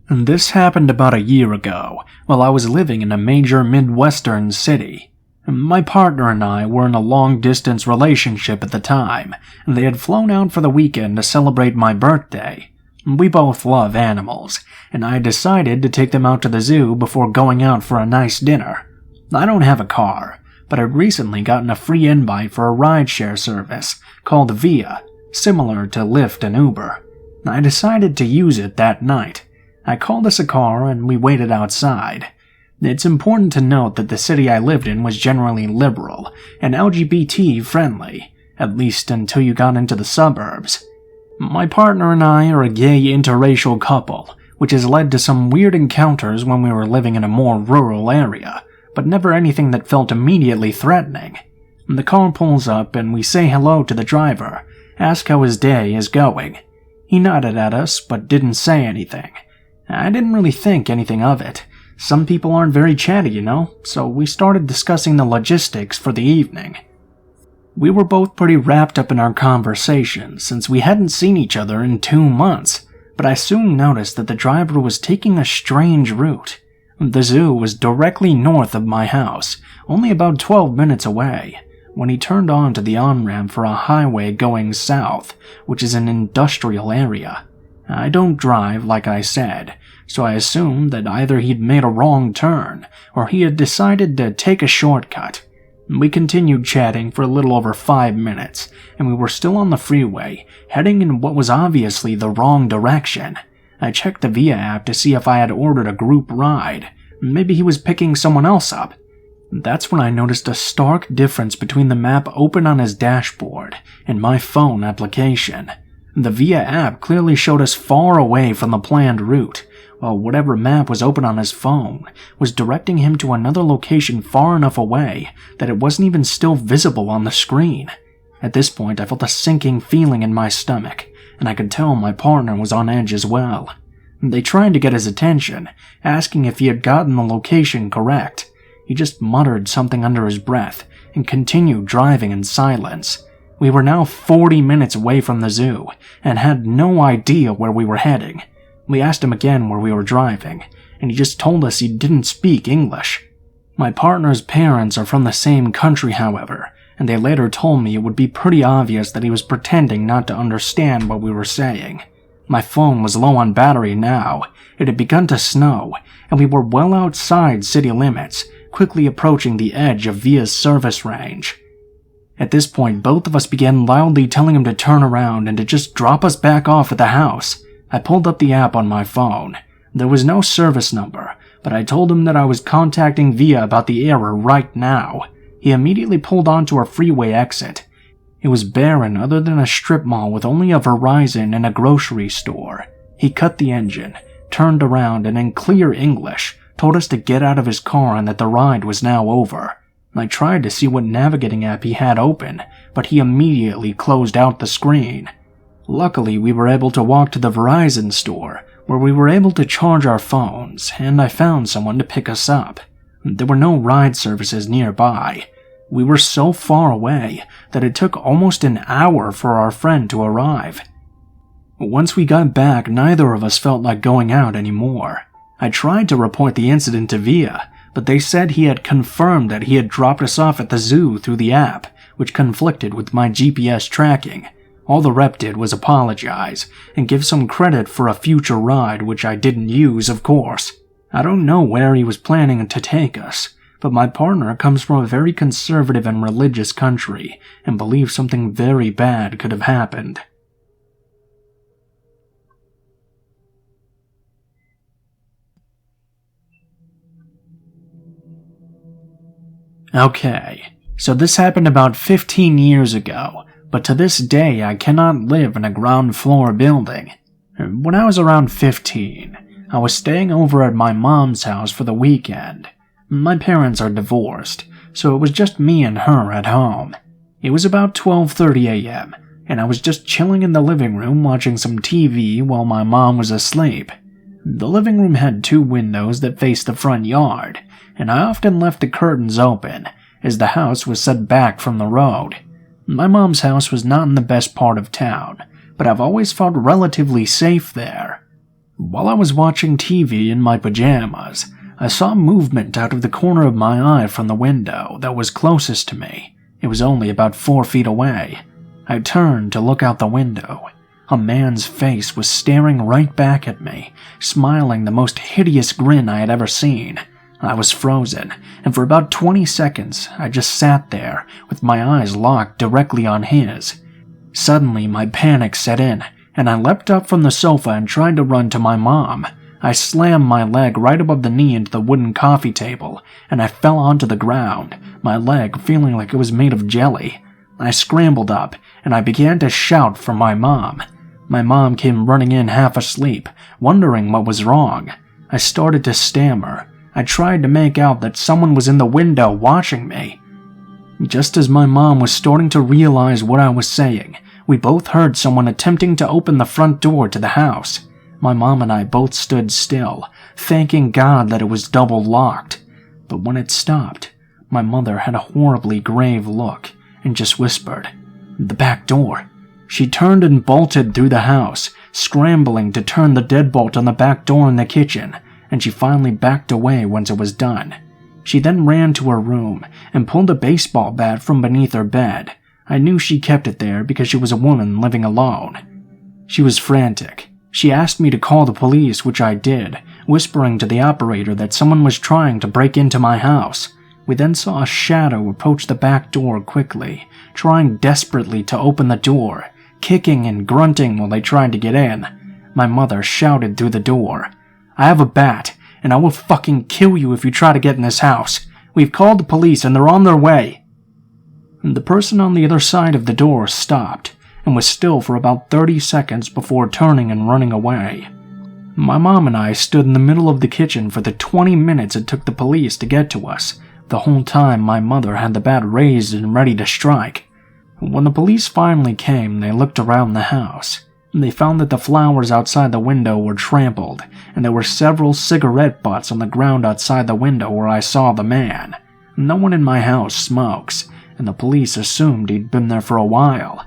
And this happened about a year ago, while I was living in a major Midwestern city. My partner and I were in a long-distance relationship at the time, and they had flown out for the weekend to celebrate my birthday. We both love animals, and I decided to take them out to the zoo before going out for a nice dinner. I don't have a car, but I'd recently gotten a free invite for a rideshare service called Via, similar to Lyft and Uber. I decided to use it that night. I called us a car and we waited outside. It's important to note that the city I lived in was generally liberal and LGBT friendly, at least until you got into the suburbs. My partner and I are a gay interracial couple, which has led to some weird encounters when we were living in a more rural area, but never anything that felt immediately threatening. The car pulls up and we say hello to the driver, ask how his day is going. He nodded at us but didn't say anything. I didn't really think anything of it. Some people aren't very chatty, so we started discussing the logistics for the evening. We were both pretty wrapped up in our conversation since we hadn't seen each other in 2 months, but I soon noticed that the driver was taking a strange route. The zoo was directly north of my house, only about 12 minutes away, when he turned onto the on-ramp for a highway going south, which is an industrial area. I don't drive, like I said, so I assumed that either he'd made a wrong turn, or he had decided to take a shortcut. We continued chatting for a little over 5 minutes, and we were still on the freeway, heading in what was obviously the wrong direction. I checked the Via app to see if I had ordered a group ride. Maybe he was picking someone else up. That's when I noticed a stark difference between the map open on his dashboard and my phone application. The Via app clearly showed us far away from the planned route, while whatever map was open on his phone was directing him to another location far enough away that it wasn't even still visible on the screen. At this point, I felt a sinking feeling in my stomach, and I could tell my partner was on edge as well. They tried to get his attention, asking if he had gotten the location correct. He just muttered something under his breath and continued driving in silence. We were now 40 minutes away from the zoo and had no idea where we were heading. We asked him again where we were driving, and he just told us he didn't speak English. My partner's parents are from the same country, however, and they later told me it would be pretty obvious that he was pretending not to understand what we were saying. My phone was low on battery now. It had begun to snow, and we were well outside city limits, quickly approaching the edge of Via's service range. At this point, both of us began loudly telling him to turn around and to just drop us back off at the house. I pulled up the app on my phone. There was no service number, but I told him that I was contacting Via about the error right now. He immediately pulled onto our freeway exit. It was barren other than a strip mall with only a Verizon and a grocery store. He cut the engine, turned around, and in clear English, told us to get out of his car and that the ride was now over. I tried to see what navigating app he had open, but he immediately closed out the screen. Luckily, we were able to walk to the Verizon store, where we were able to charge our phones, and I found someone to pick us up. There were no ride services nearby. We were so far away that it took almost an hour for our friend to arrive. Once we got back, neither of us felt like going out anymore. I tried to report the incident to Via, but they said he had confirmed that he had dropped us off at the zoo through the app, which conflicted with my GPS tracking. All the rep did was apologize and give some credit for a future ride, which I didn't use, of course. I don't know where he was planning to take us, but my partner comes from a very conservative and religious country and believes something very bad could have happened. Okay, so this happened about 15 years ago, but to this day I cannot live in a ground floor building. When I was around 15, I was staying over at my mom's house for the weekend. My parents are divorced, so it was just me and her at home. It was about 12:30 a.m., and I was just chilling in the living room watching some TV while my mom was asleep. The living room had 2 windows that faced the front yard, and I often left the curtains open, as the house was set back from the road. My mom's house was not in the best part of town, but I've always felt relatively safe there. While I was watching TV in my pajamas, I saw movement out of the corner of my eye from the window that was closest to me. It was only about 4 feet away. I turned to look out the window. A man's face was staring right back at me, smiling the most hideous grin I had ever seen. I was frozen, and for about 20 seconds, I just sat there, with my eyes locked directly on his. Suddenly, my panic set in, and I leapt up from the sofa and tried to run to my mom. I slammed my leg right above the knee into the wooden coffee table, and I fell onto the ground, my leg feeling like it was made of jelly. I scrambled up, and I began to shout for my mom. My mom came running in half asleep, wondering what was wrong. I started to stammer. I tried to make out that someone was in the window watching me. Just as my mom was starting to realize what I was saying, we both heard someone attempting to open the front door to the house. My mom and I both stood still, thanking God that it was double locked. But when it stopped, my mother had a horribly grave look and just whispered, "The back door." She turned and bolted through the house, scrambling to turn the deadbolt on the back door in the kitchen, and she finally backed away once it was done. She then ran to her room and pulled a baseball bat from beneath her bed. I knew she kept it there because she was a woman living alone. She was frantic. She asked me to call the police, which I did, whispering to the operator that someone was trying to break into my house. We then saw a shadow approach the back door quickly, trying desperately to open the door, kicking and grunting while they tried to get in. My mother shouted through the door, "I have a bat, and I will fucking kill you if you try to get in this house. We've called the police and they're on their way." The person on the other side of the door stopped and was still for about 30 seconds before turning and running away. My mom and I stood in the middle of the kitchen for the 20 minutes it took the police to get to us. The whole time my mother had the bat raised and ready to strike. When the police finally came, they looked around the house. They found that the flowers outside the window were trampled, and there were several cigarette butts on the ground outside the window where I saw the man. No one in my house smokes, and the police assumed he'd been there for a while.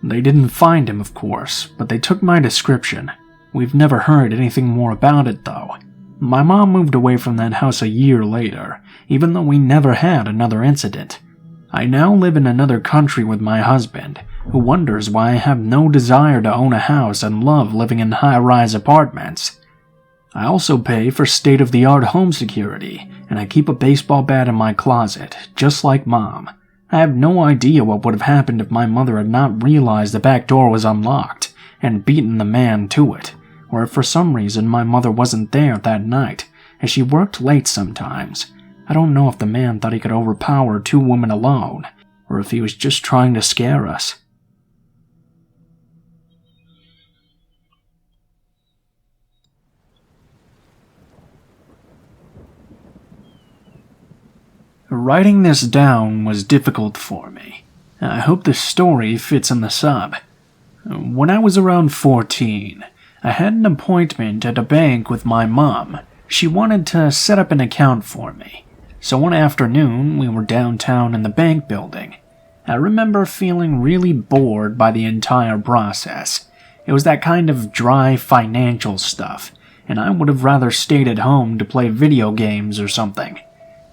They didn't find him, of course, but they took my description. We've never heard anything more about it, though. My mom moved away from that house a year later, even though we never had another incident. I now live in another country with my husband, who wonders why I have no desire to own a house and love living in high-rise apartments. I also pay for state-of-the-art home security, and I keep a baseball bat in my closet, just like Mom. I have no idea what would have happened if my mother had not realized the back door was unlocked and beaten the man to it, or if for some reason my mother wasn't there that night, as she worked late sometimes. I don't know if the man thought he could overpower 2 women alone, or if he was just trying to scare us. Writing this down was difficult for me. I hope the story fits in the sub. When I was around 14, I had an appointment at a bank with my mom. She wanted to set up an account for me. So one afternoon, we were downtown in the bank building. I remember feeling really bored by the entire process. It was that kind of dry financial stuff, and I would have rather stayed at home to play video games or something.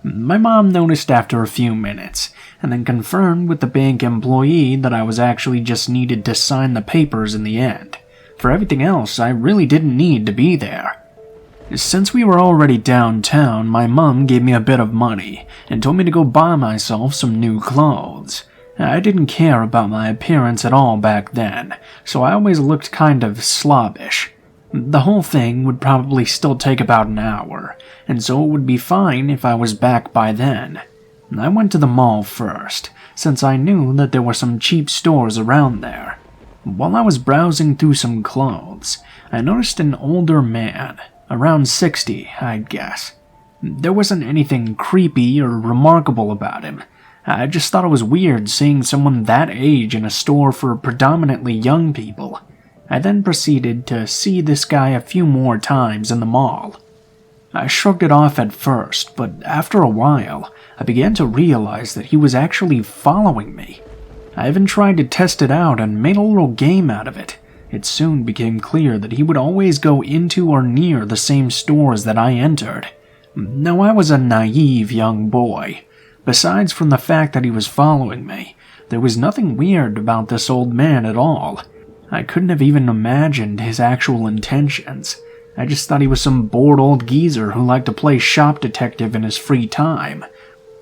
My mom noticed after a few minutes, and then confirmed with the bank employee that I was actually just needed to sign the papers in the end. For everything else, I really didn't need to be there. Since we were already downtown, my mom gave me a bit of money and told me to go buy myself some new clothes. I didn't care about my appearance at all back then, so I always looked kind of slobbish. The whole thing would probably still take about an hour, and so it would be fine if I was back by then. I went to the mall first, since I knew that there were some cheap stores around there. While I was browsing through some clothes, I noticed an older man, around 60, I'd guess. There wasn't anything creepy or remarkable about him. I just thought it was weird seeing someone that age in a store for predominantly young people. I then proceeded to see this guy a few more times in the mall. I shrugged it off at first, but after a while, I began to realize that he was actually following me. I even tried to test it out and made a little game out of it. It soon became clear that he would always go into or near the same stores that I entered. Now, I was a naive young boy. Besides from the fact that he was following me, there was nothing weird about this old man at all. I couldn't have even imagined his actual intentions. I just thought he was some bored old geezer who liked to play shop detective in his free time.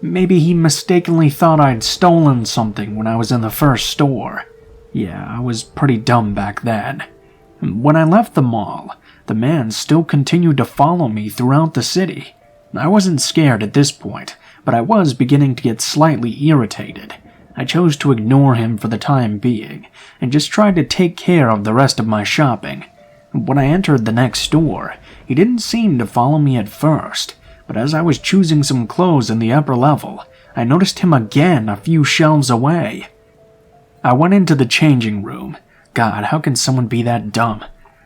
Maybe he mistakenly thought I'd stolen something when I was in the first store. Yeah, I was pretty dumb back then. When I left the mall, the man still continued to follow me throughout the city. I wasn't scared at this point, but I was beginning to get slightly irritated. I chose to ignore him for the time being, and just tried to take care of the rest of my shopping. When I entered the next store, he didn't seem to follow me at first, but as I was choosing some clothes in the upper level, I noticed him again a few shelves away. I went into the changing room. God, how can someone be that dumb?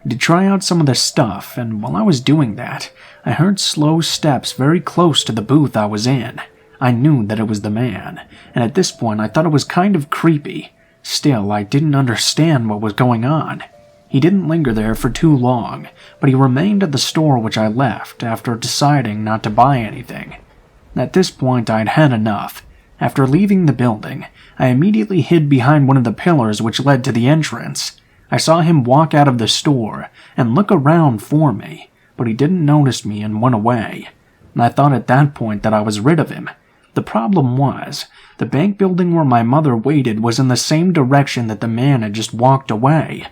To try out some of the stuff, and while I was doing that, I heard slow steps very close to the booth I was in. I knew that it was the man, and at this point I thought it was kind of creepy. Still, I didn't understand what was going on. He didn't linger there for too long, but he remained at the store which I left after deciding not to buy anything. At this point I'd had enough. After leaving the building, I immediately hid behind one of the pillars which led to the entrance. I saw him walk out of the store and look around for me, but he didn't notice me and went away. I thought at that point that I was rid of him. The problem was, the bank building where my mother waited was in the same direction that the man had just walked away.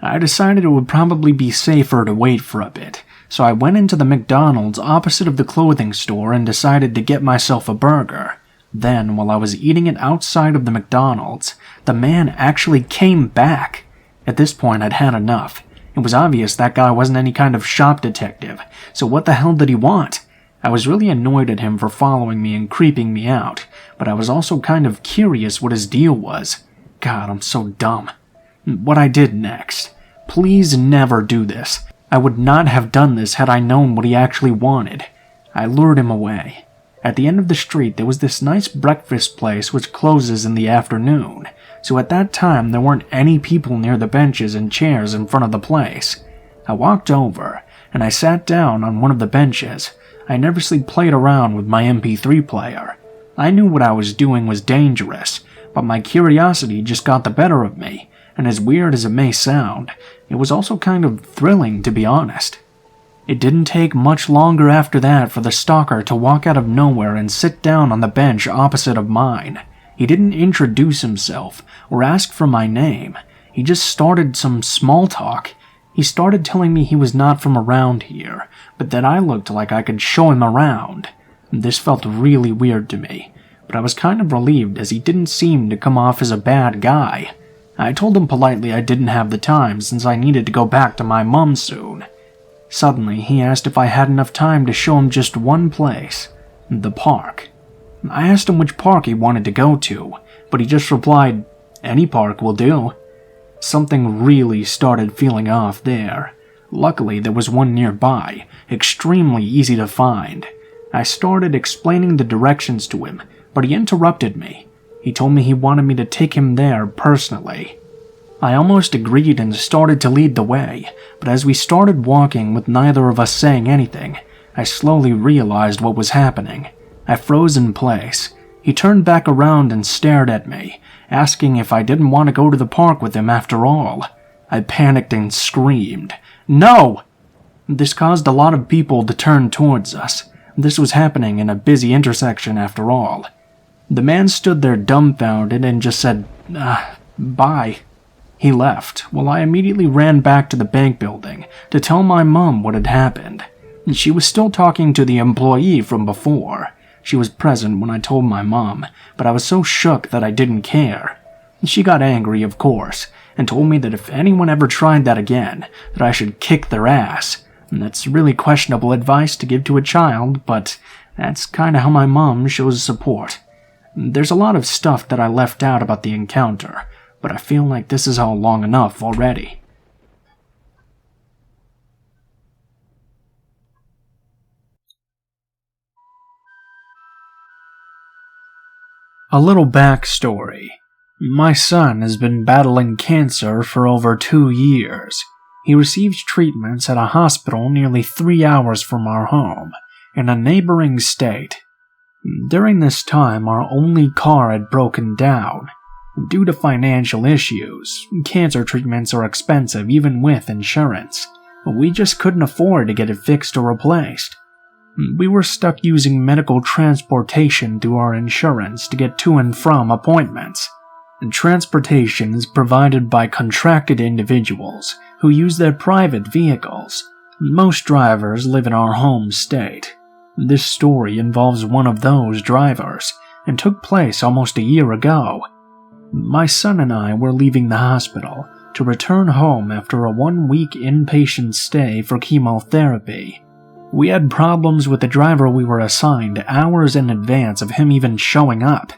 I decided it would probably be safer to wait for a bit, so I went into the McDonald's opposite of the clothing store and decided to get myself a burger. Then, while I was eating it outside of the McDonald's, the man actually came back. At this point, I'd had enough. It was obvious that guy wasn't any kind of shop detective, so what the hell did he want? I was really annoyed at him for following me and creeping me out, but I was also kind of curious what his deal was. God, I'm so dumb. What I did next. Please never do this. I would not have done this had I known what he actually wanted. I lured him away. At the end of the street there was this nice breakfast place which closes in the afternoon, so at that time there weren't any people near the benches and chairs in front of the place. I walked over, and I sat down on one of the benches. I nervously played around with my MP3 player. I knew what I was doing was dangerous, but my curiosity just got the better of me, and as weird as it may sound, it was also kind of thrilling, to be honest. It didn't take much longer after that for the stalker to walk out of nowhere and sit down on the bench opposite of mine. He didn't introduce himself or ask for my name. He just started some small talk. He started telling me he was not from around here, but that I looked like I could show him around. This felt really weird to me, but I was kind of relieved as he didn't seem to come off as a bad guy. I told him politely I didn't have the time since I needed to go back to my mum soon. Suddenly, he asked if I had enough time to show him just one place, the park. I asked him which park he wanted to go to, but he just replied, "Any park will do." Something really started feeling off there. Luckily, there was one nearby, extremely easy to find. I started explaining the directions to him, but he interrupted me. He told me he wanted me to take him there personally. I almost agreed and started to lead the way, but as we started walking with neither of us saying anything, I slowly realized what was happening. I froze in place. He turned back around and stared at me, asking if I didn't want to go to the park with him after all. I panicked and screamed, "No!" This caused a lot of people to turn towards us. This was happening in a busy intersection after all. The man stood there dumbfounded and just said, "Bye." He left, while I immediately ran back to the bank building to tell my mum what had happened. She was still talking to the employee from before. She was present when I told my mom, but I was so shook that I didn't care. She got angry, of course, and told me that if anyone ever tried that again, that I should kick their ass. And that's really questionable advice to give to a child, but that's kinda how my mom shows support. There's a lot of stuff that I left out about the encounter, but I feel like this is all long enough already. A little backstory. My son has been battling cancer for over 2 years. He receives treatments at a hospital nearly 3 hours from our home, in a neighboring state. During this time, our only car had broken down. Due to financial issues, cancer treatments are expensive even with insurance. We just couldn't afford to get it fixed or replaced. We were stuck using medical transportation through our insurance to get to and from appointments. Transportation is provided by contracted individuals who use their private vehicles. Most drivers live in our home state. This story involves one of those drivers and took place almost a year ago. My son and I were leaving the hospital to return home after a 1-week inpatient stay for chemotherapy. We had problems with the driver we were assigned hours in advance of him even showing up.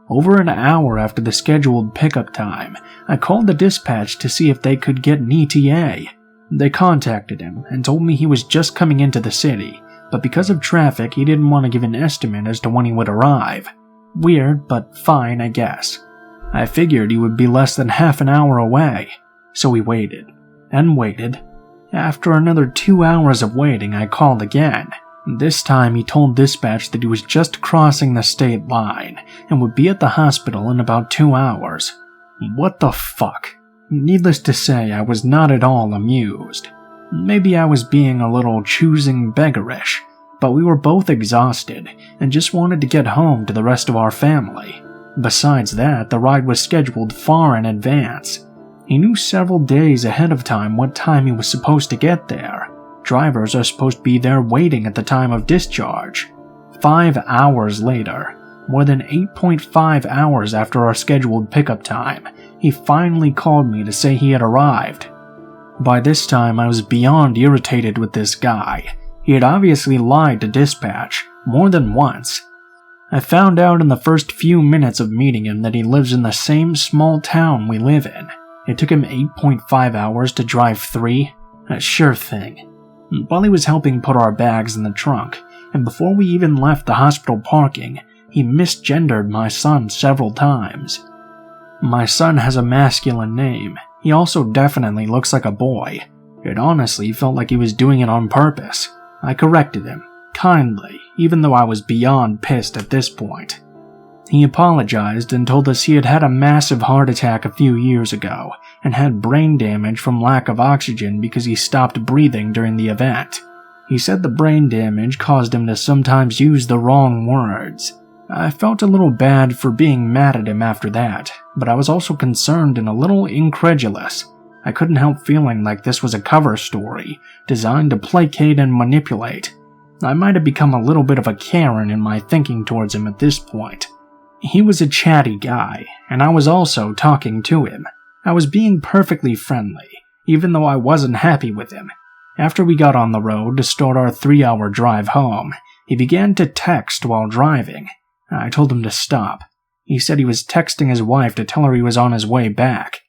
Over an hour after the scheduled pickup time, I called the dispatch to see if they could get an ETA. They contacted him and told me he was just coming into the city, but because of traffic he didn't want to give an estimate as to when he would arrive. Weird, but fine, I guess. I figured he would be less than half an hour away, so we waited, and waited. After another 2 hours of waiting, I called again. This time he told dispatch that he was just crossing the state line and would be at the hospital in about 2 hours. What the fuck? Needless to say, I was not at all amused. Maybe I was being a little choosing beggarish, but we were both exhausted and just wanted to get home to the rest of our family. Besides that, the ride was scheduled far in advance. He knew several days ahead of time what time he was supposed to get there. Drivers are supposed to be there waiting at the time of discharge. 5 hours later, more than 8.5 hours after our scheduled pickup time, he finally called me to say he had arrived. By this time, I was beyond irritated with this guy. He had obviously lied to dispatch more than once. I found out in the first few minutes of meeting him that he lives in the same small town we live in. It took him 8.5 hours to drive 3. A sure thing. While he was helping put our bags in the trunk, and before we even left the hospital parking, he misgendered my son several times. My son has a masculine name. He also definitely looks like a boy. It honestly felt like he was doing it on purpose. I corrected him, kindly, even though I was beyond pissed at this point. He apologized and told us he had had a massive heart attack a few years ago and had brain damage from lack of oxygen because he stopped breathing during the event. He said the brain damage caused him to sometimes use the wrong words. I felt a little bad for being mad at him after that, but I was also concerned and a little incredulous. I couldn't help feeling like this was a cover story designed to placate and manipulate. I might have become a little bit of a Karen in my thinking towards him at this point. He was a chatty guy, and I was also talking to him. I was being perfectly friendly, even though I wasn't happy with him. After we got on the road to start our 3-hour drive home, he began to text while driving. I told him to stop. He said he was texting his wife to tell her he was on his way back.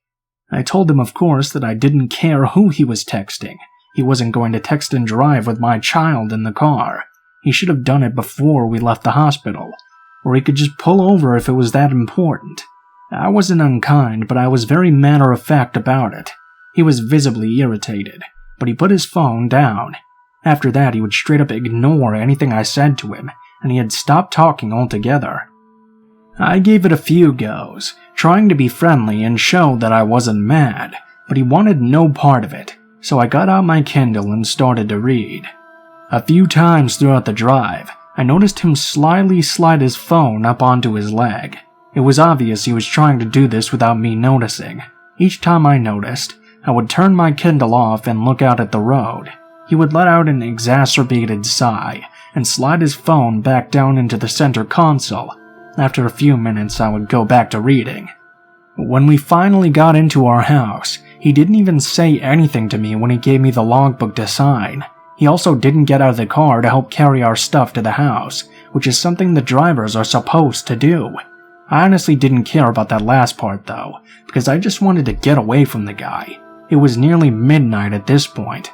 I told him, of course, that I didn't care who he was texting. He wasn't going to text and drive with my child in the car. He should have done it before we left the hospital. Or he could just pull over if it was that important. I wasn't unkind, but I was very matter-of-fact about it. He was visibly irritated, but he put his phone down. After that, he would straight up ignore anything I said to him, and he had stopped talking altogether. I gave it a few goes, trying to be friendly and show that I wasn't mad, but he wanted no part of it, so I got out my Kindle and started to read. A few times throughout the drive, I noticed him slyly slide his phone up onto his leg. It was obvious he was trying to do this without me noticing. Each time I noticed, I would turn my Kindle off and look out at the road. He would let out an exacerbated sigh and slide his phone back down into the center console. After a few minutes, I would go back to reading. When we finally got into our house, he didn't even say anything to me when he gave me the logbook to sign. He also didn't get out of the car to help carry our stuff to the house, which is something the drivers are supposed to do. I honestly didn't care about that last part though, because I just wanted to get away from the guy. It was nearly midnight at this point.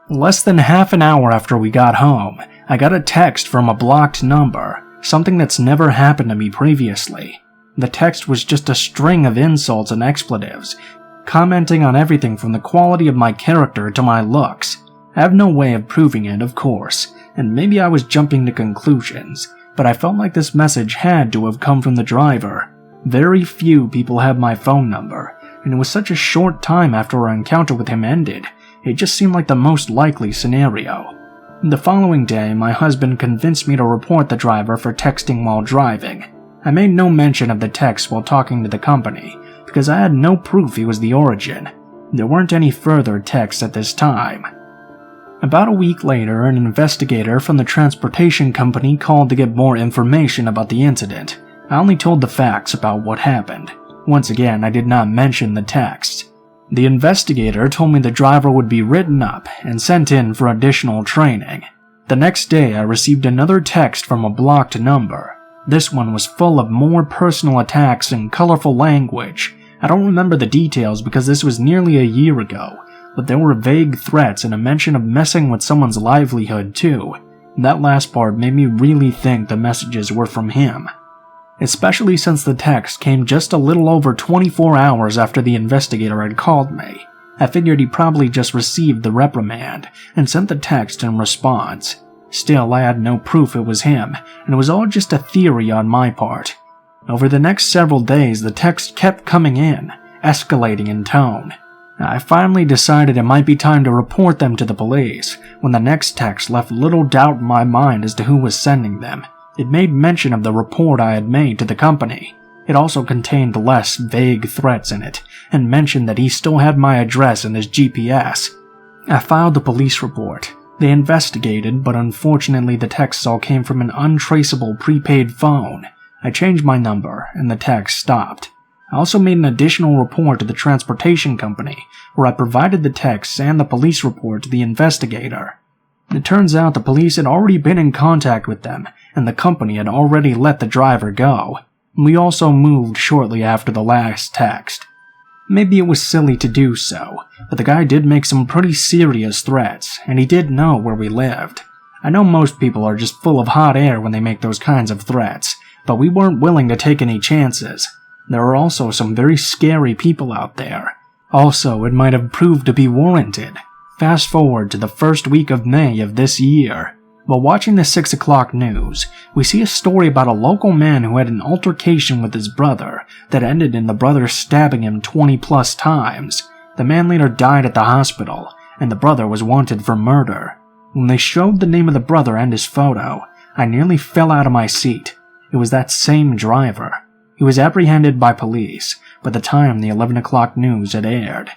Less than half an hour after we got home, I got a text from a blocked number, something that's never happened to me previously. The text was just a string of insults and expletives, commenting on everything from the quality of my character to my looks. I have no way of proving it, of course, and maybe I was jumping to conclusions, but I felt like this message had to have come from the driver. Very few people have my phone number, and it was such a short time after our encounter with him ended, it just seemed like the most likely scenario. The following day, my husband convinced me to report the driver for texting while driving. I made no mention of the text while talking to the company, because I had no proof he was the origin. There weren't any further texts at this time. About a week later, an investigator from the transportation company called to get more information about the incident. I only told the facts about what happened. Once again, I did not mention the text. The investigator told me the driver would be written up and sent in for additional training. The next day, I received another text from a blocked number. This one was full of more personal attacks and colorful language. I don't remember the details because this was nearly a year ago, but there were vague threats and a mention of messing with someone's livelihood too. That last part made me really think the messages were from him. Especially since the text came just a little over 24 hours after the investigator had called me. I figured he probably just received the reprimand and sent the text in response. Still, I had no proof it was him, and it was all just a theory on my part. Over the next several days, the text kept coming in, escalating in tone. I finally decided it might be time to report them to the police, when the next text left little doubt in my mind as to who was sending them. It made mention of the report I had made to the company. It also contained less vague threats in it, and mentioned that he still had my address in his GPS. I filed a police report. They investigated, but unfortunately the texts all came from an untraceable prepaid phone. I changed my number, and the text stopped. I also made an additional report to the transportation company, where I provided the texts and the police report to the investigator. It turns out the police had already been in contact with them, and the company had already let the driver go. We also moved shortly after the last text. Maybe it was silly to do so, but the guy did make some pretty serious threats, and he did know where we lived. I know most people are just full of hot air when they make those kinds of threats, but we weren't willing to take any chances. There are also some very scary people out there. Also, it might have proved to be warranted. Fast forward to the first week of May of this year. While watching the 6 o'clock news, we see a story about a local man who had an altercation with his brother that ended in the brother stabbing him 20 plus times. The man later died at the hospital, and the brother was wanted for murder. When they showed the name of the brother and his photo, I nearly fell out of my seat. It was that same driver. He was apprehended by police by the time the 11 o'clock news had aired.